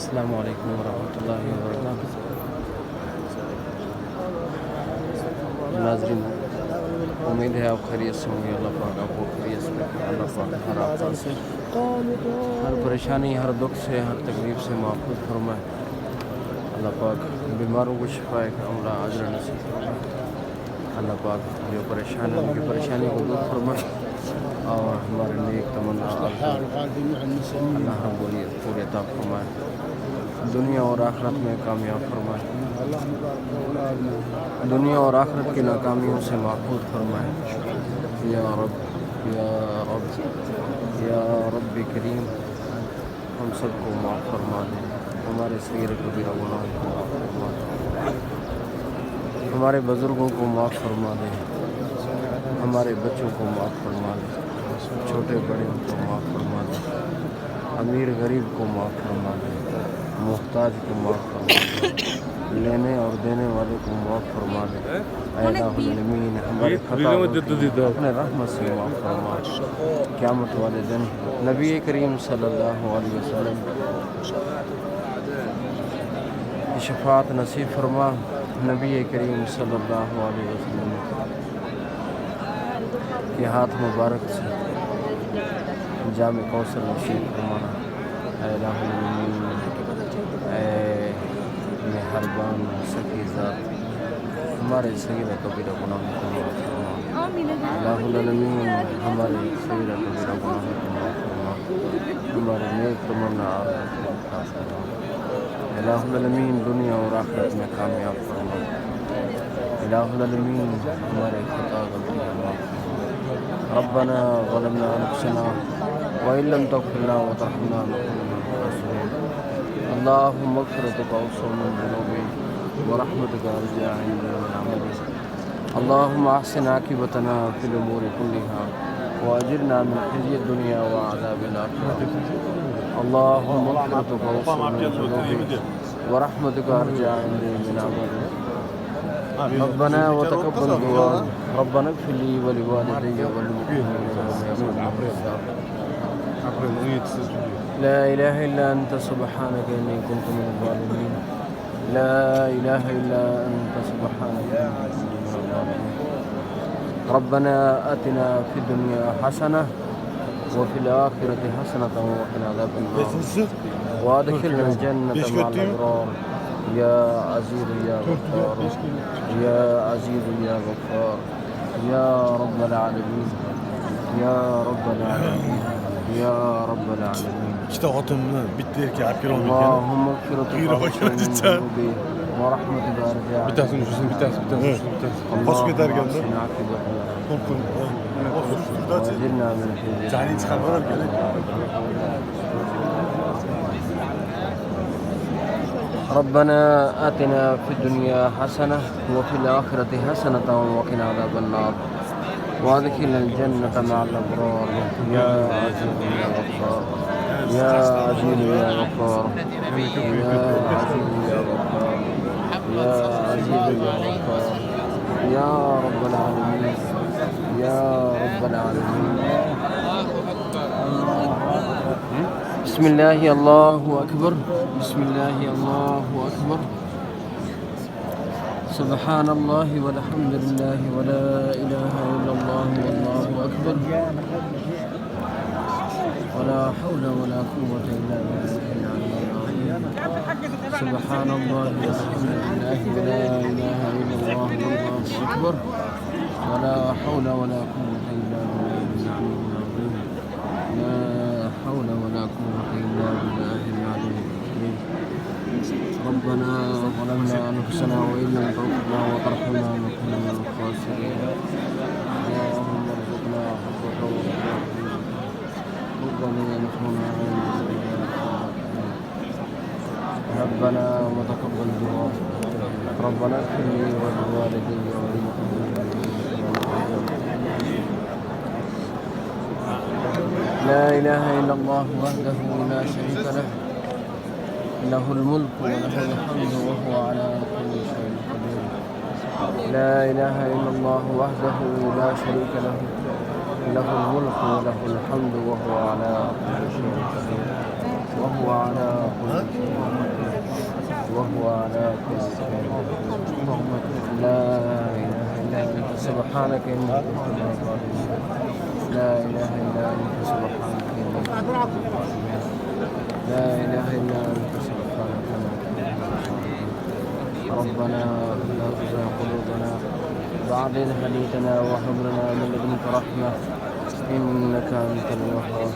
अस्सलामु अलैकुम वरहमतुल्लाहि वबरकातुहू। नाज़रीन, उम्मीद है आप खैरियत से होंगे। अल्लाह पाक आपको खैरियत से रखे। अल्लाह पाक हर आफत से, हर परेशानी, हर दुख से, हर तकलीफ से महफूज फरमाए। अल्लाह पाक बीमारों को शिफाए कामिला अजर नसीब फरमाए। अल्लाह पाक जो परेशान है उनकी परेशानी को दूर फरमाए और हमारे नेक तमन्ना अल्लाह रब्बुल इज़्ज़त पूरे अता फरमाए। दुनिया और आखिरत में कामयाब फरमाए। दुनिया और आखिरत की नाकामियों से महफूज फरमाए। या रब, या रब, या रब्बी करीम, हम सबको माफ़ फरमा दे। हमारे सगीर कबीरा गुनाह को माफ़ फरमा दे। हमारे बुज़ुर्गों को माफ़ फरमा दे। हमारे बच्चों को माफ़ फरमा दे। छोटे बड़े को माफ़ फरमा दे। अमीर गरीब को माफ़ फरमा दे। मुहताज को माफ़ फरमा दे। लेने और देने वाले को माफ़ फरमा दे। इलाहुल आलमीन, हमारे खता अपने रहमत से माफ़ फरमा। क़यामत वाले दिन नबी करीम सल्लल्लाहु अलैहि वसल्लम की शफ़ाअत नसीब फरमा। नबी करीम सल्लल्लाहु अलैहि वसल्लम के हाथ मुबारक से जाम कौसर नसीब फरमाना। इलाहुल आलमीन, मेहरबान सखी ज़ात, हमारे सगीरा कबीरा गुनाहों को माफ़ फरमा। इलाहुल आलमीन, हमारे सगीरा कबीरा गुनाहों को माफ़ फरमा। हमारे नेक तमन्ना आरज़ू को अता फरमा। इलाहुल आलमीन, दुनिया और आखिरत में कामयाब फरमा। इलाहुल आलमीन, हमारे खता गलतियाँ माफ़ फरमा। रब्बना ज़लमना अनफुसना व इन लम तग़फिर लना व तरहमना लनकुनन्ना मिनल ख़ासिरीन। अल्लाहुम्मा मग़फ़िरतुका अवसअ मिन ज़ुनूबी व रहमतुका अरजा इंदा मिन अमली। अल्लाहुम्मा अहसिन आक़िबतना फ़िल उमूरि कुल्लिहा व अजिरना मिन ख़िज़्यि दुनिया व अज़ाबिल आख़िरह। अल्लाहुम्मा मग़फ़िरतुका अवसअ मिन ज़ुनूबी व रहमतुका अरजा इंदा मिन अमली। रब्बना व तक़ब्बल दुआ। रब्बना इग़फ़िर ली व लिवालिदैया वल मुमिनीना यौम यक़ूमुल हिसाब। ला इलाहा इल्ला अंता सुब्हानका इन्नी कुन्तु मिनज़ ज़ालिमीन। ला इलाहा इल्ला अंता सुब्हानका इन्नी कुन्तु मिनज़ ज़ालिमीन। रब्बना आतिना फ़िद दुनिया हसनह व फ़िल आखिरति हसनतन व क़िना अज़ाबन्नार व अदख़िलनल जन्नता मअल अबरार। या अज़ीज़ या गफ़्फ़ार, या अज़ीज़ या गफ़्फ़ार, या रब्बल आलमीन, या रब्बल आलमीन, या रब्बल आलमीन। İşte atımlı bitti ki akir olmuş. Allahümme gfiratuka ve zunubi ve rahmetuka arca. Bir tanesini düşürsün, bir tanesi. Pas gider geldi. Allahümme akibatına. Korkun. Ve zirna min hizri. Cahil çıkarmalar gelin. ربنا آتنا في الدنيا حسنة وفي الآخرة حسنة وقنا عذاب النار وادخلنا الجنة مع الأبرار. يا عزيز يا غفار، يا عزيز يا غفار، يا عزيز يا غفار، يا عزيز يا غفار، يا رب العالمين، يا رب العالمين. بسم الله الله أكبر. بسم الله الله أكبر. سبحان الله والحمد لله ولا إله إلا الله والله أكبر. ولا حول ولا قوة إلا بالله العلي العظيم. سبحان الله والحمد لله ولا إله إلا الله والله أكبر. ولا حول ولا قوة إلا بالله العلي العظيم. لا حول ولا قوة إلا بالله العلي العظيم. ربنا ظلمنا أنفسنا وإن لم تغفر لنا وترحمنا لنكن من الخاسرين. اللهم ارزقنا حبك ورحمتك. ربنا ينفعنا ربنا وتقبل دعاء. ربنا اغفر لي ولوالدي وللمؤمنين. لا إله إلا الله وحده لا شريك له، له الملك وله الحمد وهو على كل شيء قدير. لا إله إلا الله وحده لا شريك له، له الملك وله الحمد وهو على كل شيء قدير، وهو على كل شيء قدير. سبحانك إني كنت من الظالمين لا إله إلا أنت سبحانك إني كنت من الظالمين لا إله إلا أنت سبحانك إني كنت من الظالمين ربنا لا تزغ قلوبنا بعد إذ هديتنا وهب لنا من لدنك رحمة إنك أنت الوهاب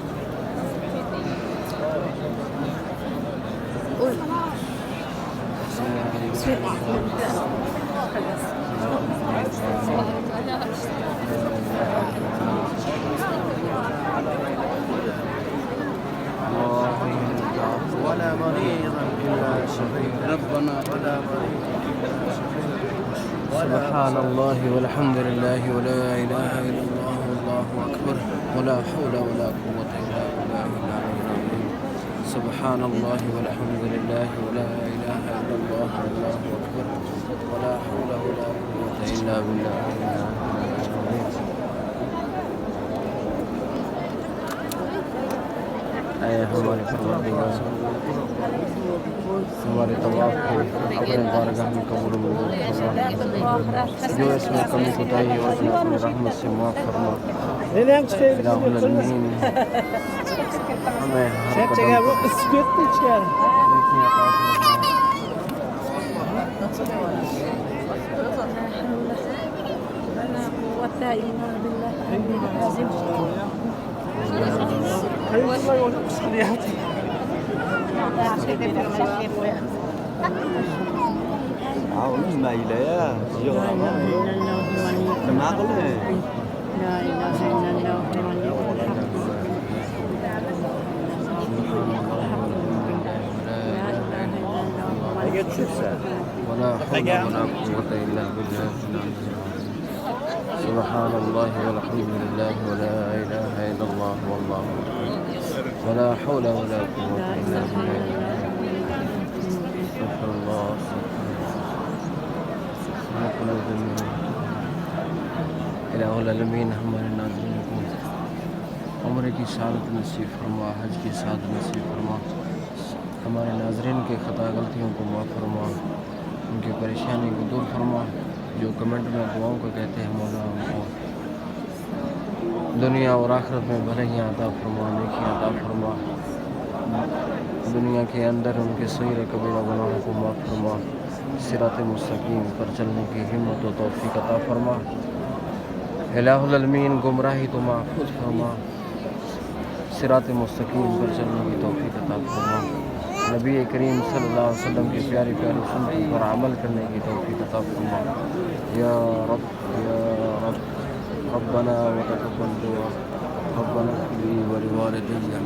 ولا مريضا إلا شفيت ربنا ولا مريضا إلا شفيت سبحان الله والحمد لله ولا إله إلا الله والله أكبر ولا حول ولا قوة إلا بالله العلي العظيم سبحان الله والحمد لله ولا إله إلا الله والله أكبر ولا حول ولا قوة إلا بالله العظيم ऐ हमारे परवरदिगार हमारे तवाफ को अपने बारगाह में कबूल मंजूर फरमा जो इसमें कमी कोताही हो उसने अपनी रहमत से माफ़ फरमा इलाहुल आलमीन हमें हर कदम ما إليا ما أقول لا إله إلا الله ولا حول ولا قوة إلا بالله سبحان الله والحمد لله ولا إله إلا الله والله أكبر ولا حول ولا قوة إلا بالله استغفر الله इलाहुल आलमीन हमारे नाज़रीन को उम्र की सआदत नसीब फरमा हज की सआदत नसीब फरमा हमारे नाज़रीन के ख़ता गलतियों को माफ़ फरमा उनकी परेशानी को दूर फरमा जो कमेंट में दुआओं को कहते हैं मौला उनको दुनिया और आखिरत में भलाइयाँ अता फरमा नेकियां अता फरमा दुनिया के अंदर उनके सग़ीर कबीरा गुनाहों को माफ़ फरमा सिरात मुस्तकीम पर चलने की हिम्मत व तौफ़ीक़ अता फरमा इलाहुल आलमीन गुमराही तो महफूज़ फरमा सिरात मुस्तकीम पर चलने की तौफ़ीक़ अता फरमा नबी करीम सल्लल्लाहु अलैहि वसल्लम की प्यारी प्यारी सुन्नत पर अमल करने की तौफ़ीक़ अता फरमा या रब रब्बना व तक़ब्बल दुआ रब्बना इग़फ़िर ली व लिवालिदैया